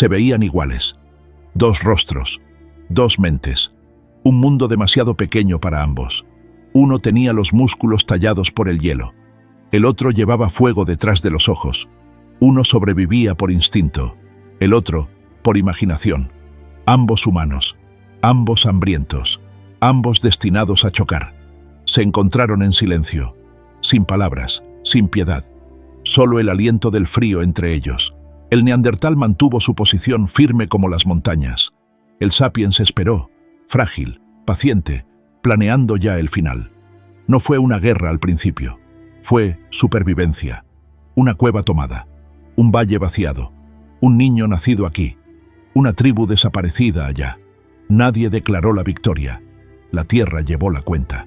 Se veían iguales. Dos rostros, dos mentes, un mundo demasiado pequeño para ambos. Uno tenía los músculos tallados por el hielo. El otro llevaba fuego detrás de los ojos. Uno sobrevivía por instinto, el otro por imaginación. Ambos humanos, ambos hambrientos, ambos destinados a chocar. Se encontraron en silencio, sin palabras, sin piedad. Solo el aliento del frío entre ellos. El neandertal mantuvo su posición firme como las montañas. El sapiens esperó, frágil, paciente, planeando ya el final. No fue una guerra al principio. Fue supervivencia. Una cueva tomada, un valle vaciado, un niño nacido aquí, una tribu desaparecida allá. Nadie declaró la victoria. La tierra llevó la cuenta.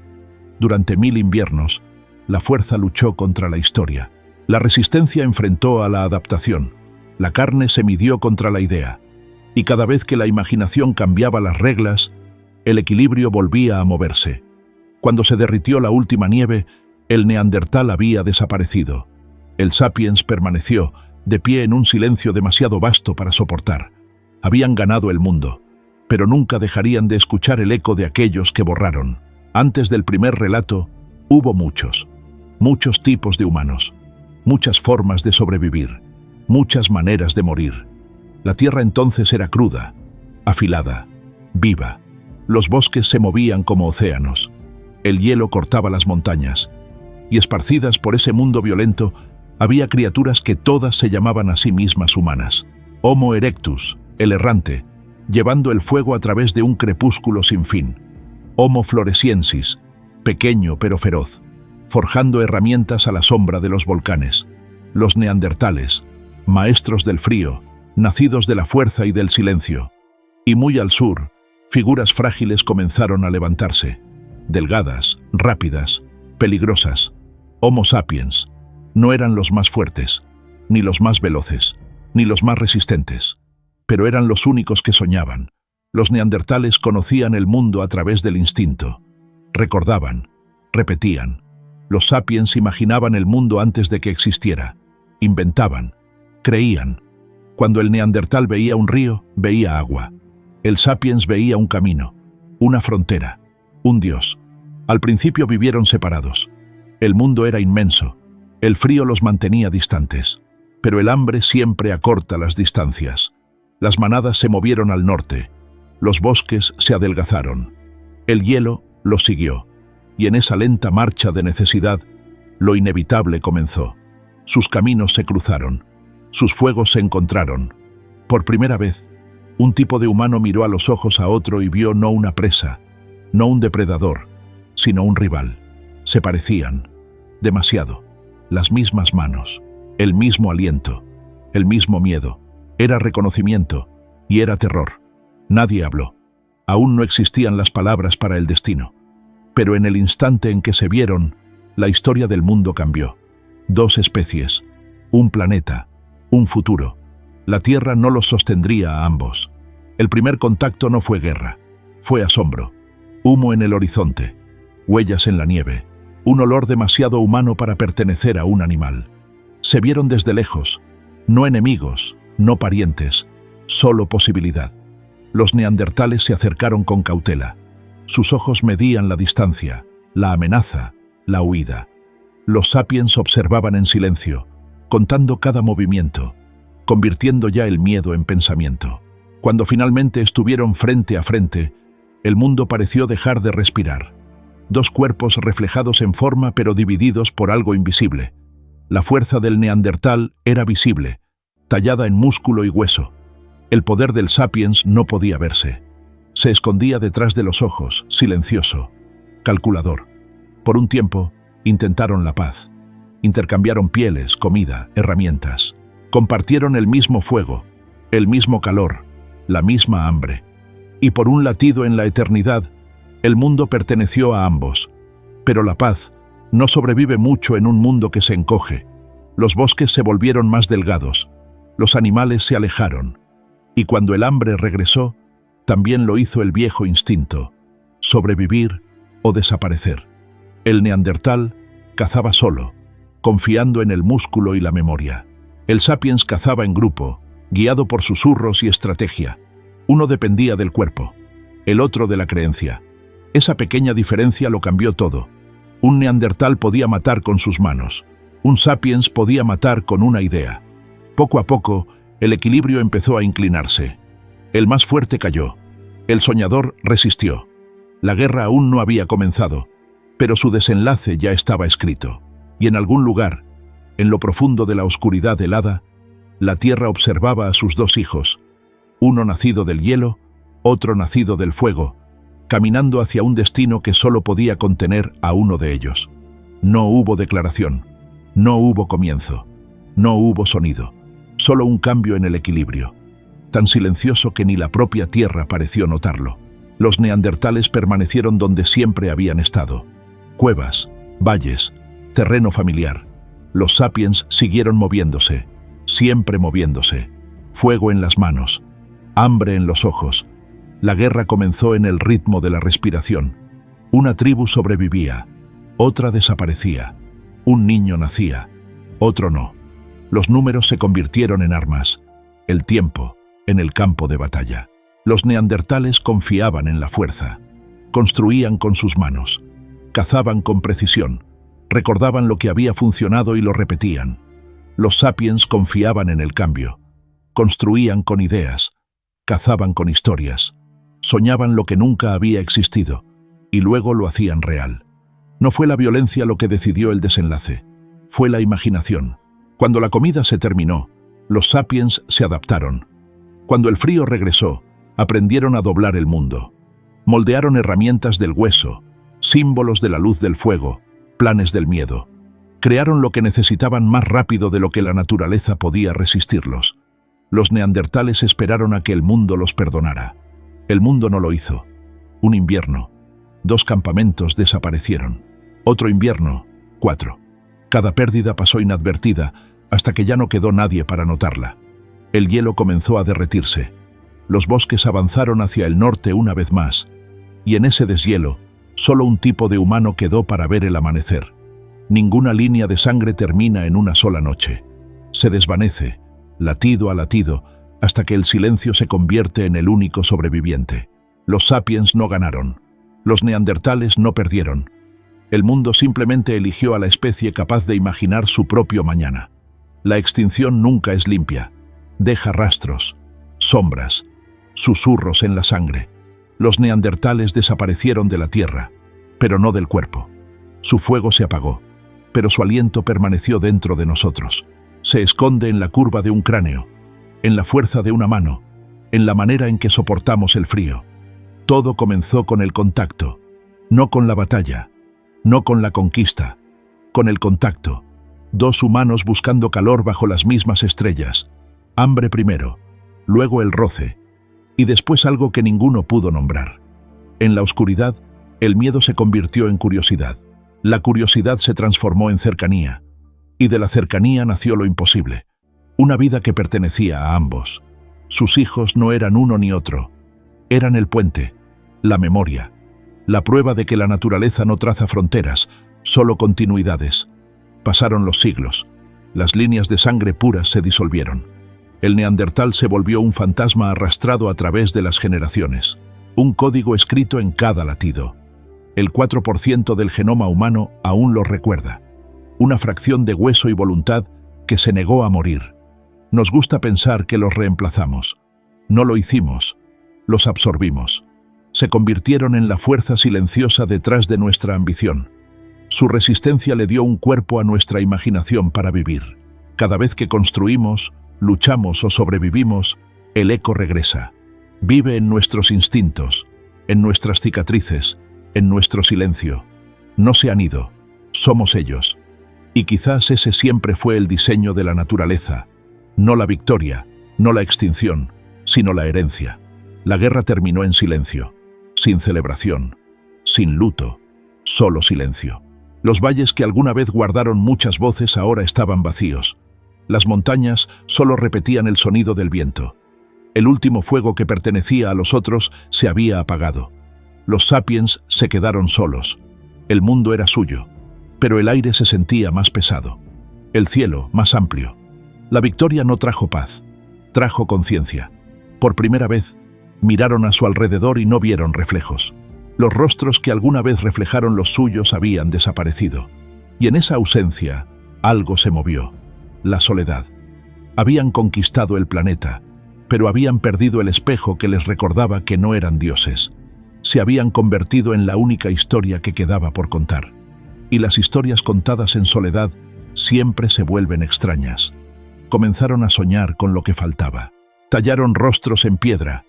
Durante 1000 inviernos, la fuerza luchó contra la historia. La resistencia enfrentó a la adaptación. La carne se midió contra la idea. Y cada vez que la imaginación cambiaba las reglas, el equilibrio volvía a moverse. Cuando se derritió la última nieve, el neandertal había desaparecido. El sapiens permaneció, de pie en un silencio demasiado vasto para soportar. Habían ganado el mundo, pero nunca dejarían de escuchar el eco de aquellos que borraron. Antes del primer relato, hubo muchos tipos de humanos, muchas formas de sobrevivir, muchas maneras de morir. La tierra entonces era cruda, afilada, viva. Los bosques se movían como océanos. El hielo cortaba las montañas. Y esparcidas por ese mundo violento, había criaturas que todas se llamaban a sí mismas humanas. Homo erectus, el errante, llevando el fuego a través de un crepúsculo sin fin. Homo floresiensis, pequeño pero feroz, forjando herramientas a la sombra de los volcanes. Los neandertales, maestros del frío, nacidos de la fuerza y del silencio. Y muy al sur, figuras frágiles comenzaron a levantarse, delgadas, rápidas, peligrosas. Homo sapiens. No eran los más fuertes, ni los más veloces, ni los más resistentes, pero eran los únicos que soñaban. Los neandertales conocían el mundo a través del instinto. Recordaban, repetían. Los sapiens imaginaban el mundo antes de que existiera. Inventaban, creían. Cuando el neandertal veía un río, veía agua. El sapiens veía un camino, una frontera, un dios. Al principio vivieron separados. El mundo era inmenso. El frío los mantenía distantes. Pero el hambre siempre acorta las distancias. Las manadas se movieron al norte. Los bosques se adelgazaron. El hielo los siguió. Y en esa lenta marcha de necesidad, lo inevitable comenzó. Sus caminos se cruzaron. Sus fuegos se encontraron. Por primera vez, un tipo de humano miró a los ojos a otro y vio no una presa, no un depredador, sino un rival. Se parecían, demasiado. Las mismas manos, el mismo aliento, el mismo miedo. Era reconocimiento y era terror. Nadie habló. Aún no existían las palabras para el destino. Pero en el instante en que se vieron, la historia del mundo cambió. Dos especies, un planeta, un futuro. La Tierra no los sostendría a ambos. El primer contacto no fue guerra, fue asombro. Humo en el horizonte, huellas en la nieve, un olor demasiado humano para pertenecer a un animal. Se vieron desde lejos, no enemigos, no parientes, solo posibilidad. Los neandertales se acercaron con cautela. Sus ojos medían la distancia, la amenaza, la huida. Los sapiens observaban en silencio, contando cada movimiento, convirtiendo ya el miedo en pensamiento. Cuando finalmente estuvieron frente a frente, el mundo pareció dejar de respirar. Dos cuerpos reflejados en forma pero divididos por algo invisible. La fuerza del neandertal era visible, tallada en músculo y hueso. El poder del sapiens no podía verse. Se escondía detrás de los ojos, silencioso, calculador. Por un tiempo, intentaron la paz. Intercambiaron pieles, comida, herramientas. Compartieron el mismo fuego, el mismo calor, la misma hambre. Y por un latido en la eternidad, el mundo perteneció a ambos. Pero la paz no sobrevive mucho en un mundo que se encoge. Los bosques se volvieron más delgados, los animales se alejaron. Y cuando el hambre regresó, también lo hizo el viejo instinto, sobrevivir o desaparecer. El neandertal cazaba solo, confiando en el músculo y la memoria. El sapiens cazaba en grupo, guiado por susurros y estrategia. Uno dependía del cuerpo, el otro de la creencia. Esa pequeña diferencia lo cambió todo. Un neandertal podía matar con sus manos. Un sapiens podía matar con una idea. Poco a poco, el equilibrio empezó a inclinarse. El más fuerte cayó. El soñador resistió. La guerra aún no había comenzado, pero su desenlace ya estaba escrito. Y en algún lugar, en lo profundo de la oscuridad helada, la tierra observaba a sus dos hijos, uno nacido del hielo, otro nacido del fuego, caminando hacia un destino que solo podía contener a uno de ellos. No hubo declaración, no hubo comienzo, no hubo sonido, solo un cambio en el equilibrio, tan silencioso que ni la propia tierra pareció notarlo. Los neandertales permanecieron donde siempre habían estado. Cuevas, valles, terreno familiar. Los sapiens siguieron moviéndose, siempre moviéndose. Fuego en las manos, hambre en los ojos. La guerra comenzó en el ritmo de la respiración. Una tribu sobrevivía, otra desaparecía. Un niño nacía, otro no. Los números se convirtieron en armas, el tiempo en el campo de batalla. Los neandertales confiaban en la fuerza, construían con sus manos, cazaban con precisión, recordaban lo que había funcionado y lo repetían. Los sapiens confiaban en el cambio, construían con ideas, cazaban con historias, soñaban lo que nunca había existido y luego lo hacían real. No fue la violencia lo que decidió el desenlace, fue la imaginación. Cuando la comida se terminó, los sapiens se adaptaron. Cuando el frío regresó, aprendieron a doblar el mundo. Moldearon herramientas del hueso, símbolos de la luz del fuego, planes del miedo. Crearon lo que necesitaban más rápido de lo que la naturaleza podía resistirlos. Los neandertales esperaron a que el mundo los perdonara. El mundo no lo hizo. Un invierno. 2 campamentos desaparecieron. Otro invierno, 4. Cada pérdida pasó inadvertida hasta que ya no quedó nadie para notarla. El hielo comenzó a derretirse. Los bosques avanzaron hacia el norte una vez más, y en ese deshielo, solo un tipo de humano quedó para ver el amanecer. Ninguna línea de sangre termina en una sola noche. Se desvanece, latido a latido, hasta que el silencio se convierte en el único sobreviviente. Los sapiens no ganaron. Los neandertales no perdieron. El mundo simplemente eligió a la especie capaz de imaginar su propio mañana. La extinción nunca es limpia. Deja rastros, sombras, susurros en la sangre. Los neandertales desaparecieron de la tierra, pero no del cuerpo. Su fuego se apagó, pero su aliento permaneció dentro de nosotros. Se esconde en la curva de un cráneo, en la fuerza de una mano, en la manera en que soportamos el frío. Todo comenzó con el contacto, no con la batalla, no con la conquista, con el contacto. 2 humanos buscando calor bajo las mismas estrellas. Hambre primero, luego el roce, y después algo que ninguno pudo nombrar. En la oscuridad, el miedo se convirtió en curiosidad. La curiosidad se transformó en cercanía, y de la cercanía nació lo imposible. Una vida que pertenecía a ambos. Sus hijos no eran uno ni otro. Eran el puente, la memoria, la prueba de que la naturaleza no traza fronteras, solo continuidades. Pasaron los siglos. Las líneas de sangre puras se disolvieron. El neandertal se volvió un fantasma arrastrado a través de las generaciones. Un código escrito en cada latido. El 4% del genoma humano aún lo recuerda. Una fracción de hueso y voluntad que se negó a morir. Nos gusta pensar que los reemplazamos. No lo hicimos, los absorbimos. Se convirtieron en la fuerza silenciosa detrás de nuestra ambición. Su resistencia le dio un cuerpo a nuestra imaginación para vivir. Cada vez que construimos, luchamos o sobrevivimos, el eco regresa. Vive en nuestros instintos, en nuestras cicatrices, en nuestro silencio. No se han ido, somos ellos. Y quizás ese siempre fue el diseño de la naturaleza. No la victoria, no la extinción, sino la herencia. La guerra terminó en silencio, sin celebración, sin luto, solo silencio. Los valles que alguna vez guardaron muchas voces ahora estaban vacíos. Las montañas solo repetían el sonido del viento. El último fuego que pertenecía a los otros se había apagado. Los sapiens se quedaron solos. El mundo era suyo, pero el aire se sentía más pesado. El cielo más amplio. La victoria no trajo paz. trajo conciencia. Por primera vez, miraron a su alrededor y no vieron reflejos. Los rostros que alguna vez reflejaron los suyos habían desaparecido. Y en esa ausencia, algo se movió: la soledad. Habían conquistado el planeta, pero habían perdido el espejo que les recordaba que no eran dioses. Se habían convertido en la única historia que quedaba por contar. Y las historias contadas en soledad siempre se vuelven extrañas. Comenzaron a soñar con lo que faltaba. Tallaron rostros en piedra,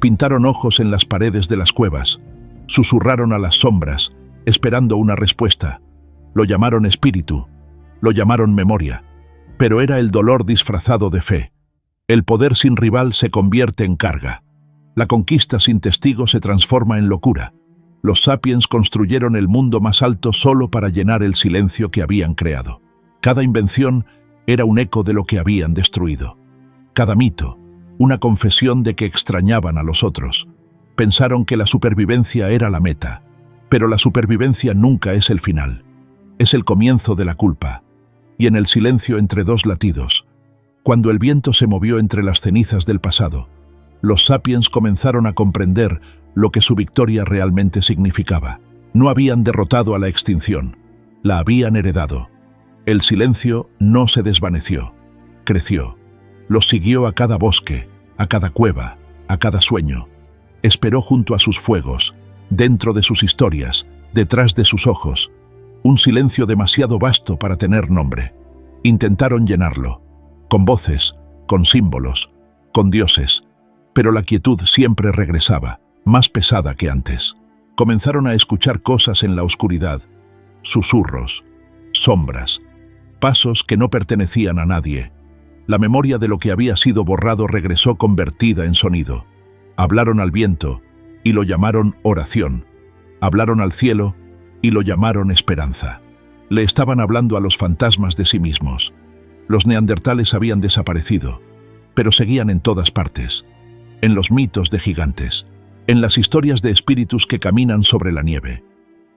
pintaron ojos en las paredes de las cuevas, susurraron a las sombras, esperando una respuesta. Lo llamaron espíritu, lo llamaron memoria, pero era el dolor disfrazado de fe. El poder sin rival se convierte en carga. La conquista sin testigo se transforma en locura. Los sapiens construyeron el mundo más alto solo para llenar el silencio que habían creado. Cada invención era un eco de lo que habían destruido. Cada mito, una confesión de que extrañaban a los otros. Pensaron que la supervivencia era la meta, pero la supervivencia nunca es el final. Es el comienzo de la culpa. Y en el silencio entre dos latidos, cuando el viento se movió entre las cenizas del pasado, los sapiens comenzaron a comprender lo que su victoria realmente significaba. No habían derrotado a la extinción, la habían heredado. El silencio no se desvaneció, creció. Los siguió a cada bosque, a cada cueva, a cada sueño. Esperó junto a sus fuegos, dentro de sus historias, detrás de sus ojos. Un silencio demasiado vasto para tener nombre. Intentaron llenarlo, con voces, con símbolos, con dioses, pero la quietud siempre regresaba, más pesada que antes. Comenzaron a escuchar cosas en la oscuridad, susurros, sombras, pasos que no pertenecían a nadie. La memoria de lo que había sido borrado regresó convertida en sonido. Hablaron al viento y lo llamaron oración. Hablaron al cielo y lo llamaron esperanza. Le estaban hablando a los fantasmas de sí mismos. Los neandertales habían desaparecido, pero seguían en todas partes. En los mitos de gigantes, en las historias de espíritus que caminan sobre la nieve,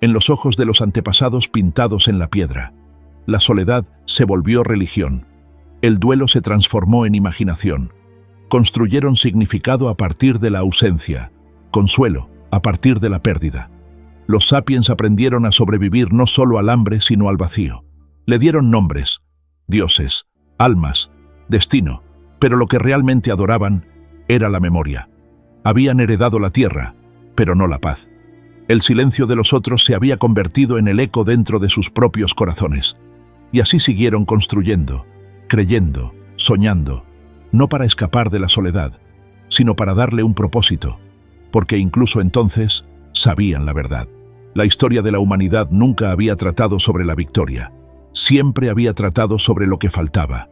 en los ojos de los antepasados pintados en la piedra. La soledad se volvió religión. El duelo se transformó en imaginación. Construyeron significado a partir de la ausencia, consuelo a partir de la pérdida. Los sapiens aprendieron a sobrevivir no solo al hambre, sino al vacío. Le dieron nombres, dioses, almas, destino, pero lo que realmente adoraban era la memoria. Habían heredado la tierra, pero no la paz. El silencio de los otros se había convertido en el eco dentro de sus propios corazones. Y así siguieron construyendo, creyendo, soñando, no para escapar de la soledad, sino para darle un propósito, porque incluso entonces sabían la verdad. La historia de la humanidad nunca había tratado sobre la victoria, siempre había tratado sobre lo que faltaba.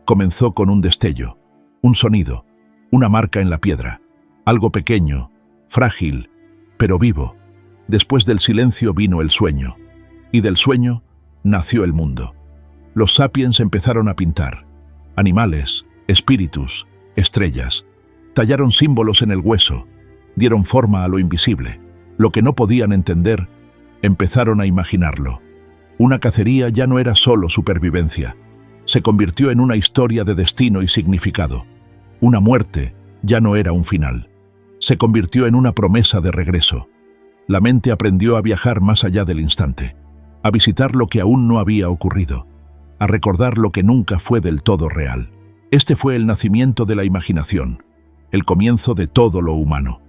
Comenzó con un destello, un sonido, una marca en la piedra, algo pequeño, frágil, pero vivo. Después del silencio vino el sueño, y del sueño nació el mundo. Los sapiens empezaron a pintar, animales, espíritus, estrellas. Tallaron símbolos en el hueso, dieron forma a lo invisible. Lo que no podían entender, empezaron a imaginarlo. Una cacería ya no era solo supervivencia, se convirtió en una historia de destino y significado. Una muerte ya no era un final, se convirtió en una promesa de regreso. La mente aprendió a viajar más allá del instante, a visitar lo que aún no había ocurrido, a recordar lo que nunca fue del todo real. Este fue el nacimiento de la imaginación, el comienzo de todo lo humano.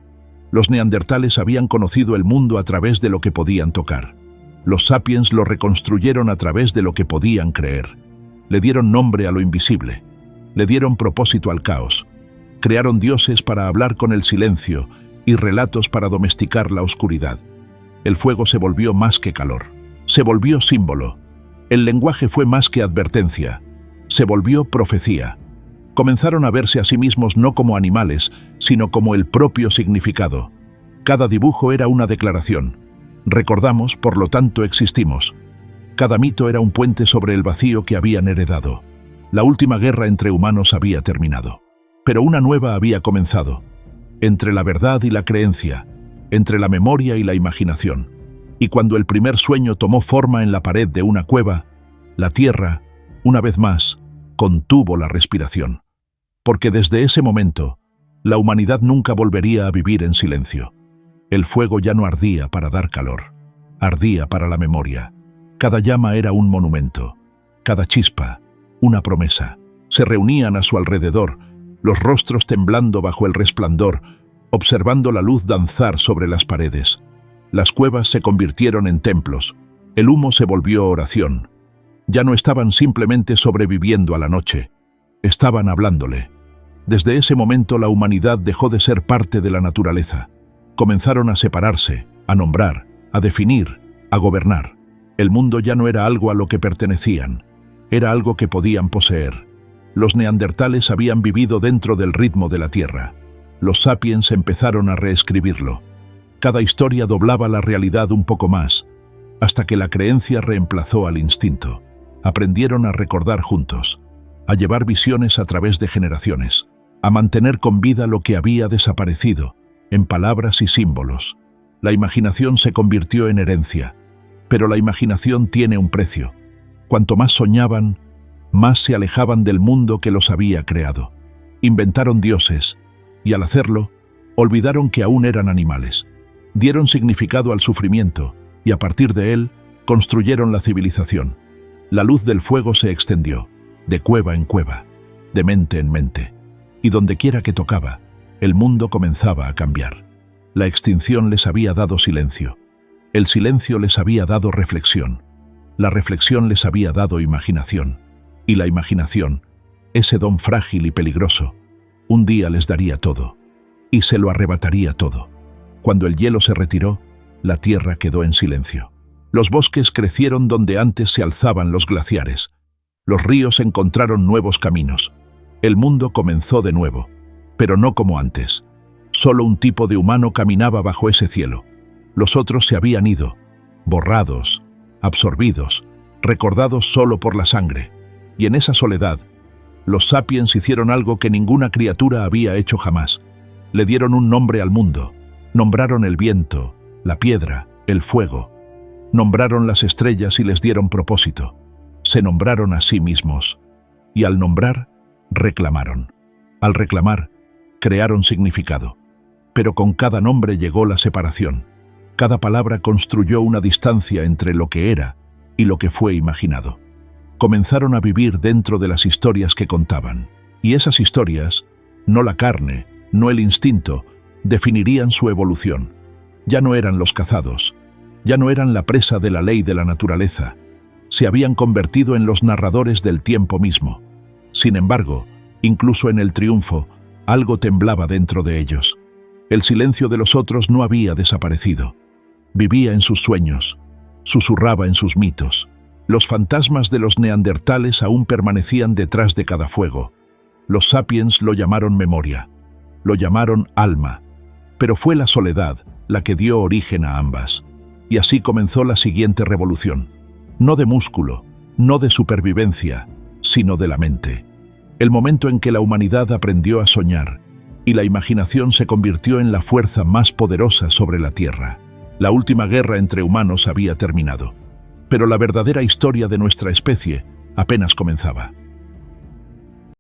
Los neandertales habían conocido el mundo a través de lo que podían tocar. Los sapiens lo reconstruyeron a través de lo que podían creer. Le dieron nombre a lo invisible. Le dieron propósito al caos. Crearon dioses para hablar con el silencio y relatos para domesticar la oscuridad. El fuego se volvió más que calor. Se volvió símbolo. El lenguaje fue más que advertencia. Se volvió profecía. Comenzaron a verse a sí mismos no como animales, sino como el propio significado. Cada dibujo era una declaración. Recordamos, por lo tanto existimos. Cada mito era un puente sobre el vacío que habían heredado. La última guerra entre humanos había terminado. Pero una nueva había comenzado. Entre la verdad y la creencia, entre la memoria y la imaginación. Y cuando el primer sueño tomó forma en la pared de una cueva, la tierra, una vez más, contuvo la respiración. porque desde ese momento, la humanidad nunca volvería a vivir en silencio. El fuego ya no ardía para dar calor, ardía para la memoria. Cada llama era un monumento, cada chispa, una promesa. Se reunían a su alrededor, los rostros temblando bajo el resplandor, observando la luz danzar sobre las paredes. Las cuevas se convirtieron en templos, el humo se volvió oración. Ya no estaban simplemente sobreviviendo a la noche, estaban hablándole. Desde ese momento la humanidad dejó de ser parte de la naturaleza. Comenzaron a separarse, a nombrar, a definir, a gobernar. El mundo ya no era algo a lo que pertenecían, era algo que podían poseer. Los neandertales habían vivido dentro del ritmo de la Tierra. Los sapiens empezaron a reescribirlo. Cada historia doblaba la realidad un poco más, hasta que la creencia reemplazó al instinto. Aprendieron a recordar juntos, a llevar visiones a través de generaciones, a mantener con vida lo que había desaparecido, en palabras y símbolos. La imaginación se convirtió en herencia, pero la imaginación tiene un precio. Cuanto más soñaban, más se alejaban del mundo que los había creado. Inventaron dioses, y al hacerlo, olvidaron que aún eran animales. Dieron significado al sufrimiento, y a partir de él, construyeron la civilización. La luz del fuego se extendió, de cueva en cueva, de mente en mente, y dondequiera que tocaba, el mundo comenzaba a cambiar. La extinción les había dado silencio. El silencio les había dado reflexión. La reflexión les había dado imaginación. Y la imaginación, ese don frágil y peligroso, un día les daría todo. Y se lo arrebataría todo. Cuando el hielo se retiró, la tierra quedó en silencio. Los bosques crecieron donde antes se alzaban los glaciares. Los ríos encontraron nuevos caminos. El mundo comenzó de nuevo, pero no como antes. Solo un tipo de humano caminaba bajo ese cielo. Los otros se habían ido, borrados, absorbidos, recordados solo por la sangre. Y en esa soledad, los sapiens hicieron algo que ninguna criatura había hecho jamás. Le dieron un nombre al mundo. Nombraron el viento, la piedra, el fuego. Nombraron las estrellas y les dieron propósito. Se nombraron a sí mismos. Y al nombrar, reclamaron. Al reclamar, crearon significado. Pero con cada nombre llegó la separación. Cada palabra construyó una distancia entre lo que era y lo que fue imaginado. Comenzaron a vivir dentro de las historias que contaban. Y esas historias, no la carne, no el instinto, definirían su evolución. Ya no eran los cazados, ya no eran la presa de la ley de la naturaleza. Se habían convertido en los narradores del tiempo mismo. Sin embargo, incluso en el triunfo, algo temblaba dentro de ellos. El silencio de los otros no había desaparecido. Vivía en sus sueños, susurraba en sus mitos. Los fantasmas de los neandertales aún permanecían detrás de cada fuego. Los sapiens lo llamaron memoria, lo llamaron alma, pero fue la soledad la que dio origen a ambas. Y así comenzó la siguiente revolución. No de músculo, no de supervivencia, sino de la mente. El momento en que la humanidad aprendió a soñar y la imaginación se convirtió en la fuerza más poderosa sobre la Tierra. La última guerra entre humanos había terminado, pero la verdadera historia de nuestra especie apenas comenzaba.